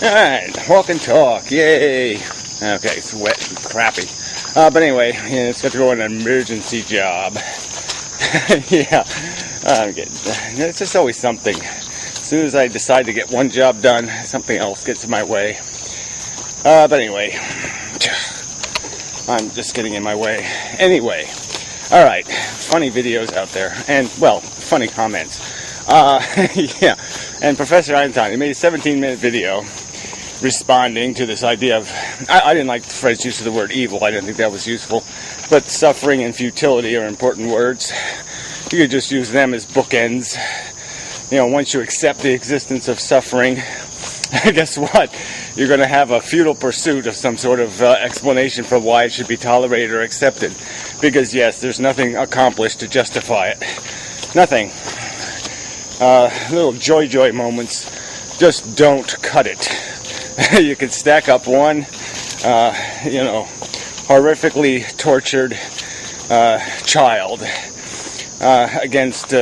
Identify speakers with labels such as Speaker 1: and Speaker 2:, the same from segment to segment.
Speaker 1: Alright, walk and talk, yay! Okay, it's wet and crappy. But anyway, yeah, it's got to go on an emergency job. Yeah, I'm getting, it's just always something. As soon as I decide to get one job done, something else gets in my way. But anyway, I'm just getting in my way. Anyway, alright, funny videos out there, and, well, funny comments. Yeah, and Professor Einstein, he made a 17-minute video responding to this idea of, I didn't like the phrase use of the word evil, I didn't think that was useful, but suffering and futility are important words. You could just use them as bookends. You know, once you accept the existence of suffering, guess what? You're going to have a futile pursuit of some sort of explanation for why it should be tolerated or accepted. Because yes, there's nothing accomplished to justify it. Nothing. Little joy moments just don't cut it. You can stack up one, horrifically tortured child against,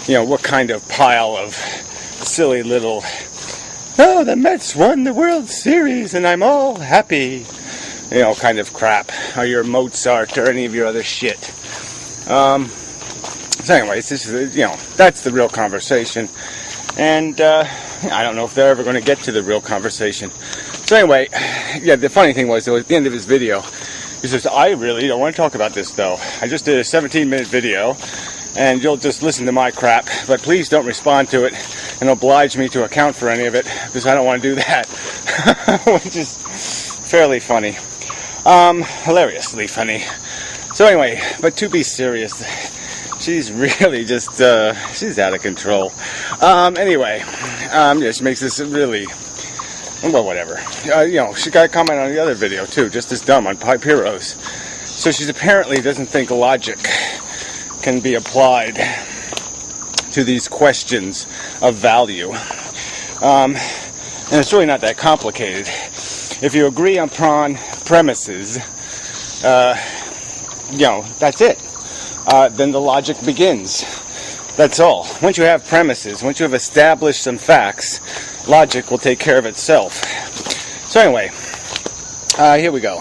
Speaker 1: what kind of pile of silly little, oh, the Mets won the World Series and I'm all happy, kind of crap, or your Mozart or any of your other shit. So anyways, this is, that's the real conversation. And I don't know if they're ever going to get to the real conversation. So anyway, yeah, the funny thing was, at the end of his video, he says, I really don't want to talk about this, though. I just did a 17-minute video, and you'll just listen to my crap, but please don't respond to it and oblige me to account for any of it, because I don't want to do that. Which is fairly funny. Hilariously funny. So anyway, but to be serious, she's really just, she's out of control. Anyway, she makes this really, well, whatever. She got a comment on the other video, too, just as dumb, on Pipe Heroes. So she apparently doesn't think logic can be applied to these questions of value. And it's really not that complicated. If you agree upon premises, that's it. Then the logic begins. That's all. Once you have premises, once you have established some facts, logic will take care of itself. So anyway, here we go.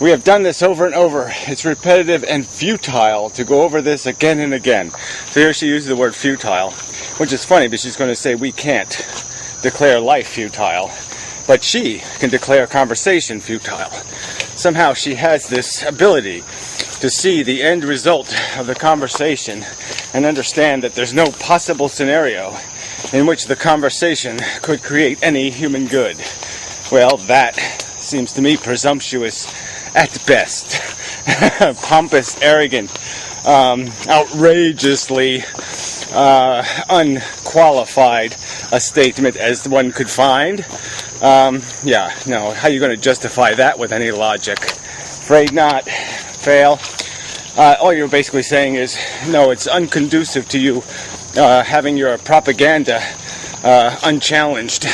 Speaker 1: We have done this over and over. It's repetitive and futile to go over this again and again. So here she uses the word futile, which is funny because she's going to say we can't declare life futile, but she can declare conversation futile. Somehow she has this ability to see the end result of the conversation and understand that there's no possible scenario in which the conversation could create any human good. Well, that seems to me presumptuous at best. Pompous, arrogant, outrageously unqualified a statement as one could find. How are you going to justify that with any logic? Afraid not. Fail. All you're basically saying is, no, it's unconducive to you having your propaganda unchallenged,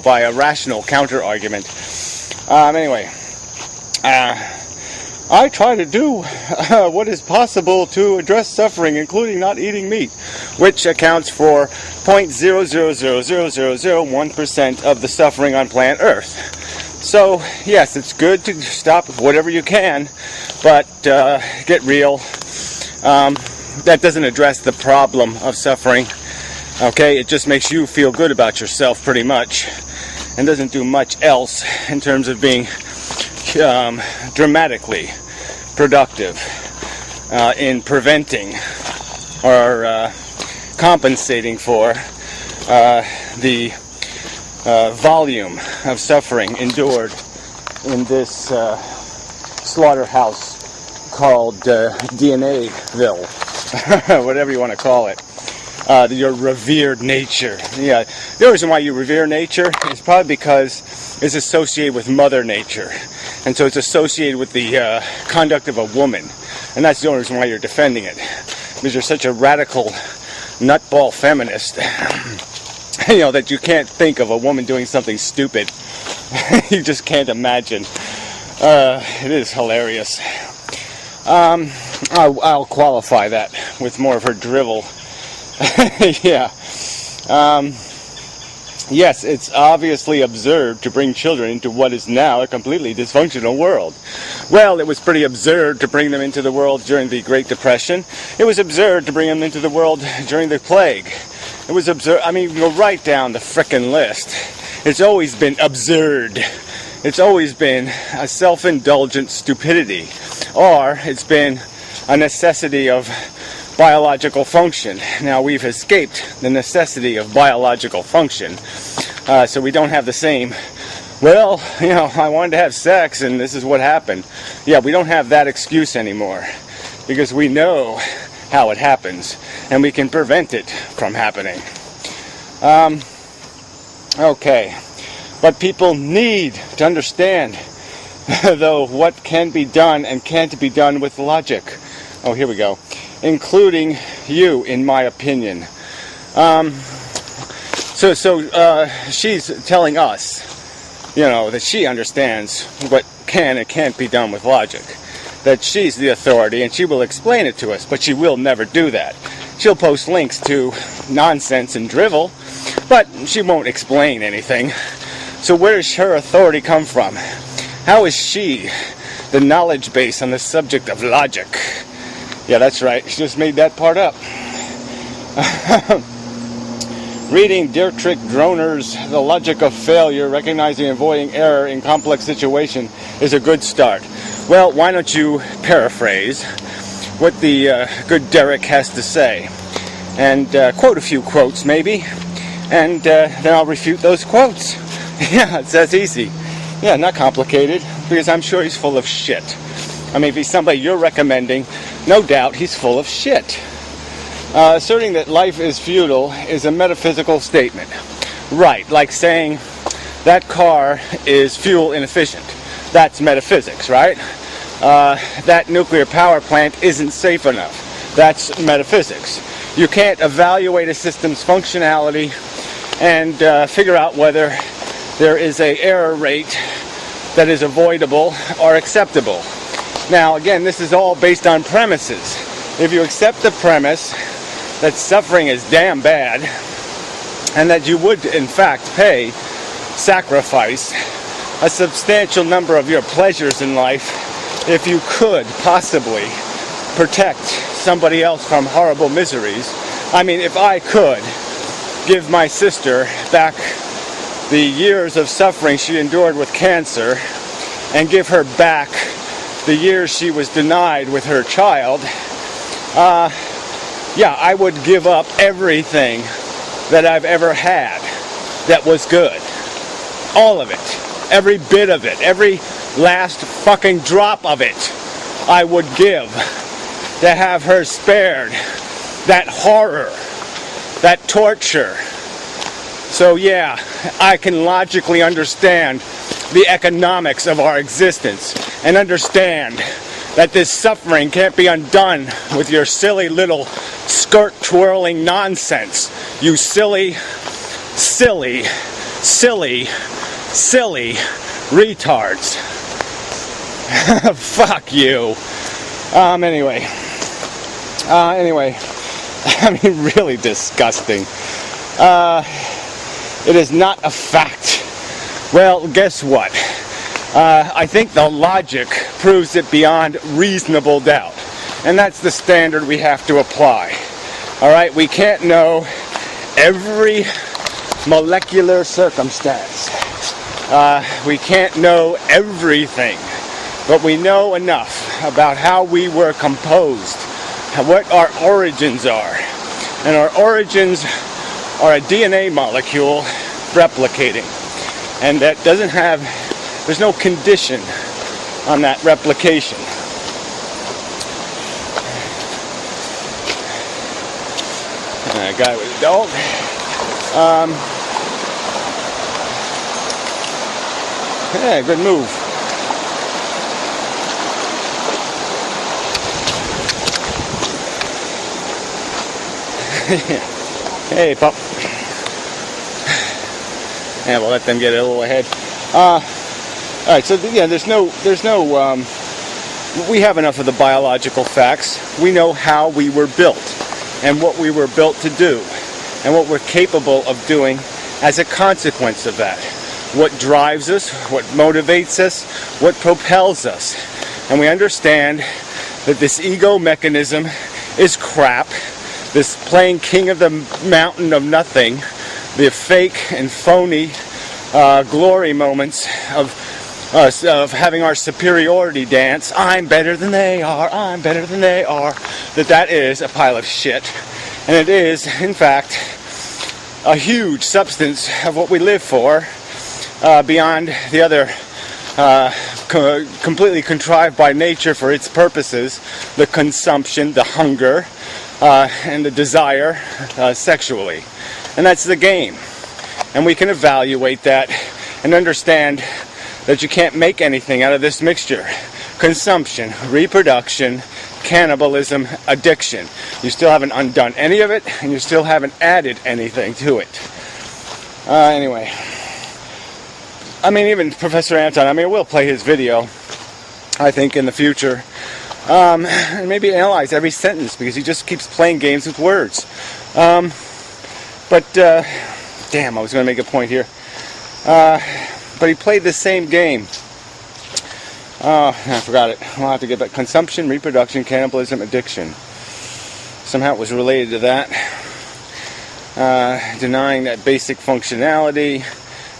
Speaker 1: by a rational counter-argument. Anyway, I try to do what is possible to address suffering, including not eating meat, which accounts for 0.0000001% of the suffering on planet Earth. So, yes, it's good to stop whatever you can, but get real. That doesn't address the problem of suffering, okay? It just makes you feel good about yourself, pretty much, and doesn't do much else in terms of being dramatically productive in preventing or compensating for the volume of suffering endured in this slaughterhouse called DNAville, whatever you want to call it. Your revered nature. Yeah, the only reason why you revere nature is probably because it's associated with Mother Nature, and so it's associated with the conduct of a woman, and that's the only reason why you're defending it, because you're such a radical nutball feminist. That you can't think of a woman doing something stupid. You just can't imagine. It is hilarious. I'll qualify that with more of her drivel. Yeah. Yes, it's obviously absurd to bring children into what is now a completely dysfunctional world. Well, it was pretty absurd to bring them into the world during the Great Depression. It was absurd to bring them into the world during the plague. It was absurd. I mean, go right down the frickin' list. It's always been absurd. It's always been a self-indulgent stupidity. Or it's been a necessity of biological function. Now we've escaped the necessity of biological function, so we don't have the same, well, you know, I wanted to have sex and this is what happened. Yeah, we don't have that excuse anymore, because we know how it happens and we can prevent it from happening. Okay, but people need to understand though what can be done and can't be done with logic. Oh, here we go. Including you, in my opinion. So she's telling us, you know, that she understands what can and can't be done with logic. That she's the authority and she will explain it to us, but she will never do that. She'll post links to nonsense and drivel, but she won't explain anything. So where does her authority come from? How is she the knowledge base on the subject of logic? Yeah, that's right. She just made that part up. Reading Dietrich Droner's The Logic of Failure, Recognizing and Avoiding Error in Complex Situation is a good start. Well, why don't you paraphrase what the good Derek has to say, and quote a few quotes maybe, and then I'll refute those quotes. Yeah, it's that easy. Yeah, not complicated, because I'm sure he's full of shit. I mean, if he's somebody you're recommending, no doubt he's full of shit. Asserting that life is futile is a metaphysical statement. Right, like saying that car is fuel inefficient. That's metaphysics, right? That nuclear power plant isn't safe enough. That's metaphysics. You can't evaluate a system's functionality and figure out whether there is an error rate that is avoidable or acceptable. Now, again, this is all based on premises. If you accept the premise that suffering is damn bad, and that you would, in fact, sacrifice a substantial number of your pleasures in life if you could possibly protect somebody else from horrible miseries. I mean, if I could give my sister back the years of suffering she endured with cancer and give her back the years she was denied with her child, yeah, I would give up everything that I've ever had that was good. All of it. Every bit of it. Every last fucking drop of it I would give to have her spared that horror, that torture. So yeah, I can logically understand the economics of our existence and understand that this suffering can't be undone with your silly little skirt twirling nonsense. You silly, silly, silly, silly retards. Fuck you. Anyway, I mean, really disgusting. It is not a fact. Well, guess what? I think the logic proves it beyond reasonable doubt. And that's the standard we have to apply. Alright, we can't know every molecular circumstance. We can't know everything. But we know enough about how we were composed, what our origins are. And our origins are a DNA molecule replicating. And that doesn't have, there's no condition on that replication. A guy with a dog. Yeah, good move. Hey, pup. Yeah, we'll let them get a little ahead. All right, so yeah, there's no. We have enough of the biological facts. We know how we were built, and what we were built to do, and what we're capable of doing as a consequence of that. What drives us, what motivates us, what propels us. And we understand that this ego mechanism is crap. This playing king of the mountain of nothing, the fake and phony glory moments of having our superiority dance, I'm better than they are, I'm better than they are, that is a pile of shit. And it is, in fact, a huge substance of what we live for, beyond the other completely contrived by nature for its purposes, the consumption, the hunger, and the desire sexually. And that's the game. And we can evaluate that and understand that you can't make anything out of this mixture. Consumption, reproduction, cannibalism, addiction. You still haven't undone any of it, and you still haven't added anything to it. Anyway. I mean, even Professor Anton, we'll play his video, I think, in the future. And maybe analyze every sentence, because he just keeps playing games with words. Damn, I was going to make a point here. But he played the same game. I forgot it. I'll have to get back. Consumption, reproduction, cannibalism, addiction. Somehow it was related to that. Denying that basic functionality.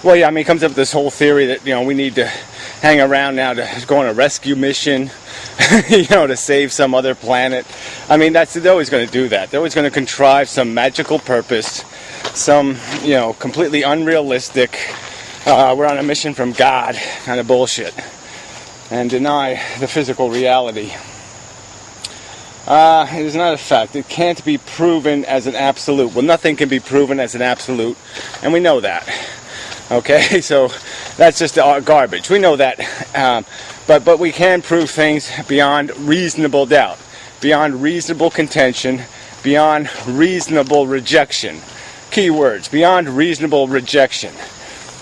Speaker 1: Well, yeah, he comes up with this whole theory that, we need to hang around now to go on a rescue mission, to save some other planet. They're always going to do that. They're always going to contrive some magical purpose, some, completely unrealistic, we're on a mission from God kind of bullshit, and deny the physical reality. It is not a fact. It can't be proven as an absolute. Well, nothing can be proven as an absolute, and we know that. Okay, so that's just garbage. We know that, but we can prove things beyond reasonable doubt, beyond reasonable contention, beyond reasonable rejection. Key words: beyond reasonable rejection,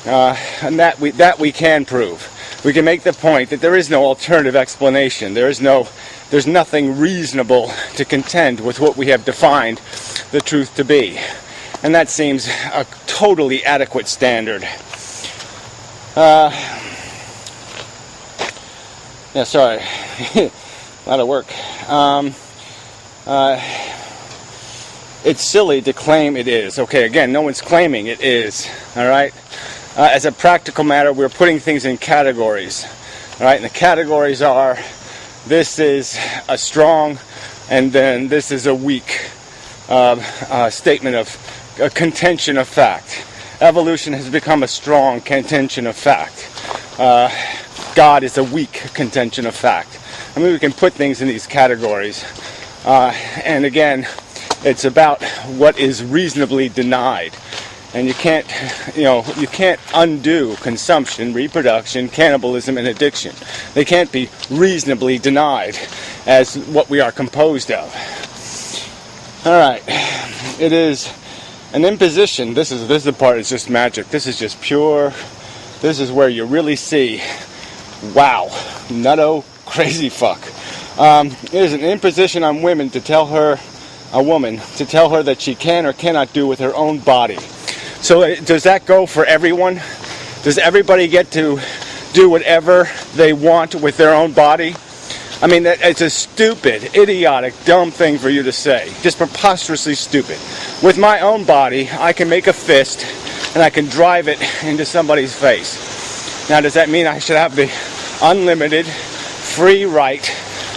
Speaker 1: and that we can prove. We can make the point that there is no alternative explanation. There's nothing reasonable to contend with what we have defined the truth to be. And that seems a totally adequate standard. Sorry. A lot of work. It's silly to claim it is. Okay, again, no one's claiming it is. All right? As a practical matter, we're putting things in categories. All right? And the categories are, this is a strong, and then this is a weak statement of a contention of fact. Evolution has become a strong contention of fact. God is a weak contention of fact. We can put things in these categories. And again, it's about what is reasonably denied. And you can't undo consumption, reproduction, cannibalism, and addiction. They can't be reasonably denied as what we are composed of. All right. It is an imposition. This is the part that's just magic. This is just pure. This is where you really see, wow, nutto, crazy fuck. It is an imposition on women to tell her, a woman, to tell her that she can or cannot do with her own body. So does that go for everyone? Does everybody get to do whatever they want with their own body? It's a stupid, idiotic, dumb thing for you to say. Just preposterously stupid. With my own body, I can make a fist and I can drive it into somebody's face. Now, does that mean I should have the unlimited, free right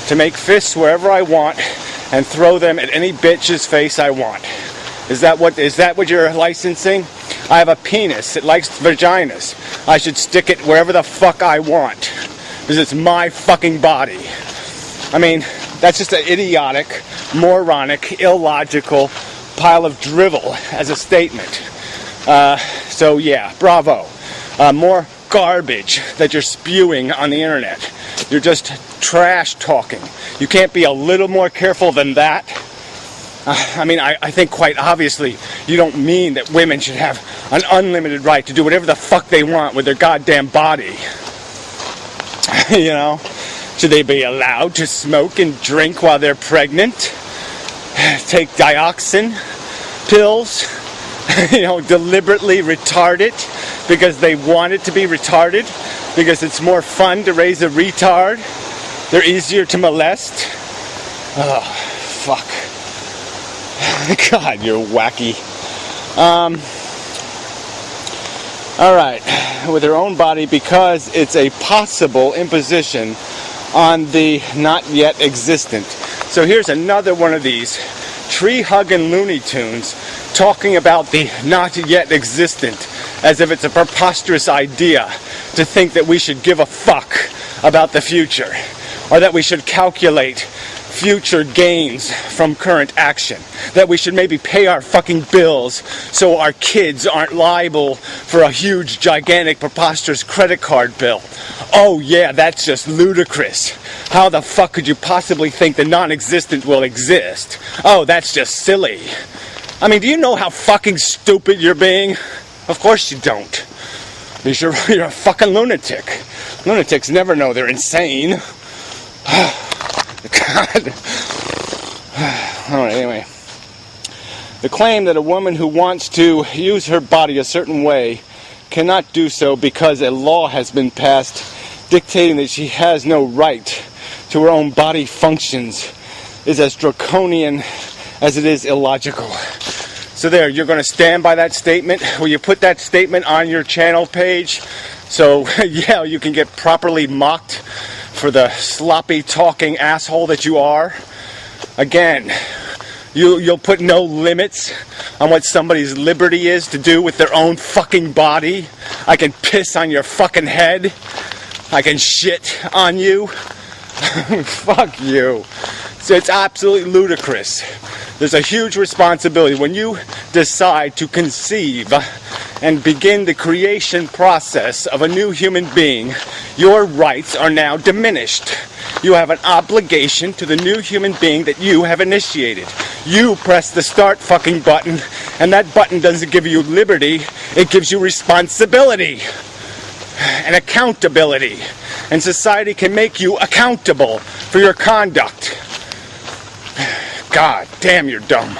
Speaker 1: to make fists wherever I want and throw them at any bitch's face I want? Is that what you're licensing? I have a penis. It likes vaginas. I should stick it wherever the fuck I want, because it's my fucking body. That's just an idiotic, moronic, illogical pile of drivel as a statement. So yeah, bravo. More garbage that you're spewing on the internet. You're just trash talking. You can't be a little more careful than that. I think quite obviously you don't mean that women should have an unlimited right to do whatever the fuck they want with their goddamn body. Should they be allowed to smoke and drink while they're pregnant? Take dioxin pills? deliberately retard it because they want it to be retarded, because it's more fun to raise a retard. They're easier to molest. Oh, fuck. God, you're wacky. Alright, with her own body because it's a possible imposition on the not yet existent. So here's another one of these tree-hugging Looney Tunes talking about the not yet existent as if it's a preposterous idea to think that we should give a fuck about the future, or that we should calculate future gains from current action, that we should maybe pay our fucking bills so our kids aren't liable for a huge, gigantic, preposterous credit card bill. Oh yeah, that's just ludicrous. How the fuck could you possibly think the non-existent will exist? Oh, that's just silly. I mean, do you know how fucking stupid you're being? Of course you don't. Because you're a fucking lunatic. Lunatics never know they're insane. God. Alright, anyway. The claim that a woman who wants to use her body a certain way cannot do so because a law has been passed dictating that she has no right to her own body functions is as draconian as it is illogical. So there, you're going to stand by that statement? Will you put that statement on your channel page so, yeah, you can get properly mocked for the sloppy talking asshole that you are? Again, you'll put no limits on what somebody's liberty is to do with their own fucking body. I can piss on your fucking head. I can shit on you. Fuck you. So it's absolutely ludicrous. There's a huge responsibility when you decide to conceive and begin the creation process of a new human being. Your rights are now diminished. You have an obligation to the new human being that you have initiated. You press the start fucking button, and that button doesn't give you liberty, it gives you responsibility and accountability. And society can make you accountable for your conduct. God damn, you're dumb.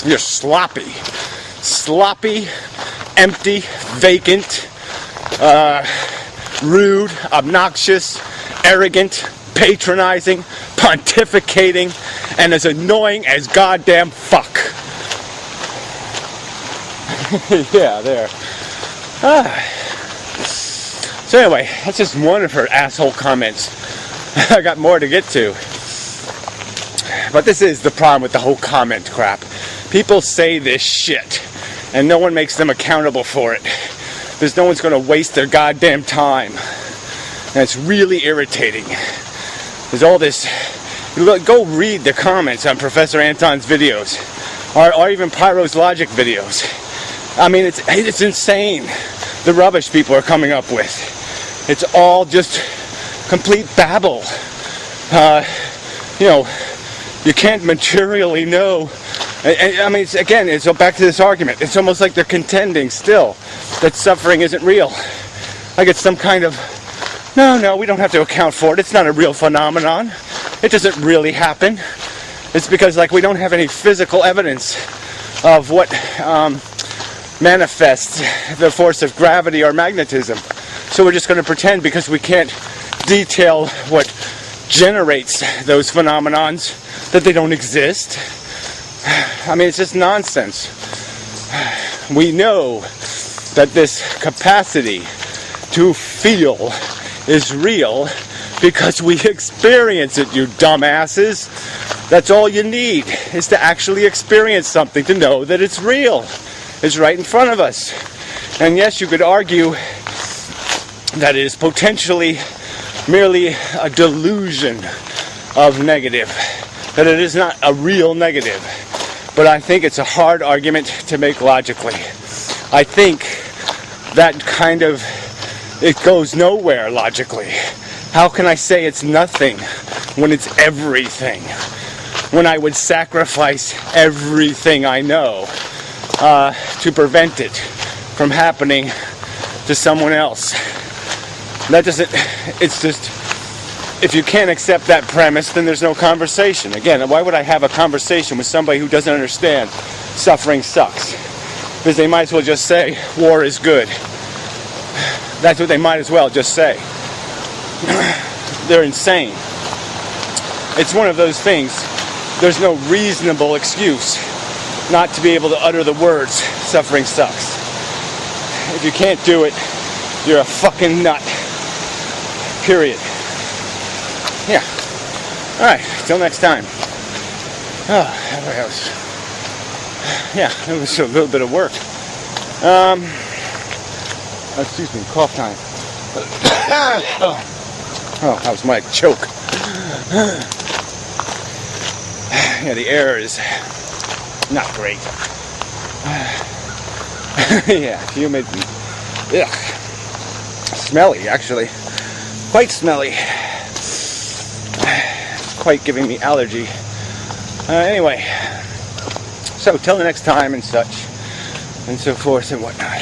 Speaker 1: You're sloppy. Sloppy, empty, vacant, rude, obnoxious, arrogant, patronizing, pontificating, and as annoying as goddamn fuck. Yeah, there. So anyway, that's just one of her asshole comments. I got more to get to. But this is the problem with the whole comment crap. People say this shit, and no one makes them accountable for it. Because no one's going to waste their goddamn time. And it's really irritating. There's all this... Go read the comments on Professor Anton's videos. Or even Pyro's Logic videos. I mean, it's insane. The rubbish people are coming up with. It's all just complete babble. You can't materially know. I mean, it's back to this argument. It's almost like they're contending still that suffering isn't real. Like it's some kind of, no, we don't have to account for it. It's not a real phenomenon. It doesn't really happen. It's because, like, we don't have any physical evidence of what manifests the force of gravity or magnetism. So we're just going to pretend because we can't detail what generates those phenomenons that they don't exist. I mean, it's just nonsense. We know that this capacity to feel is real because we experience it, you dumbasses. That's all you need, is to actually experience something to know that it's real. It's right in front of us. And yes, you could argue that it is potentially merely a delusion of negative, that it is not a real negative. But I think it's a hard argument to make logically. I think that kind of, it goes nowhere logically. How can I say it's nothing when it's everything? When I would sacrifice everything I know to prevent it from happening to someone else. That doesn't, it's just, if you can't accept that premise, then there's no conversation. Again, why would I have a conversation with somebody who doesn't understand suffering sucks. Because they might as well just say, war is good. That's what they might as well just say. They're insane. It's one of those things, there's no reasonable excuse not to be able to utter the words, suffering sucks. If you can't do it, you're a fucking nut. Period. Yeah. Alright, till next time. Oh, that was... Yeah, it was a little bit of work. Excuse me, cough time. Oh, that was my choke. Yeah, the air is not great. Yeah, humid. Ugh. Smelly, actually. Quite smelly. Quite giving me allergy. Anyway, so till the next time and such, and so forth and whatnot.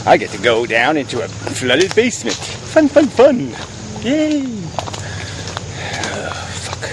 Speaker 1: I get to go down into a flooded basement. Fun, fun, fun. Yay. Oh, fuck.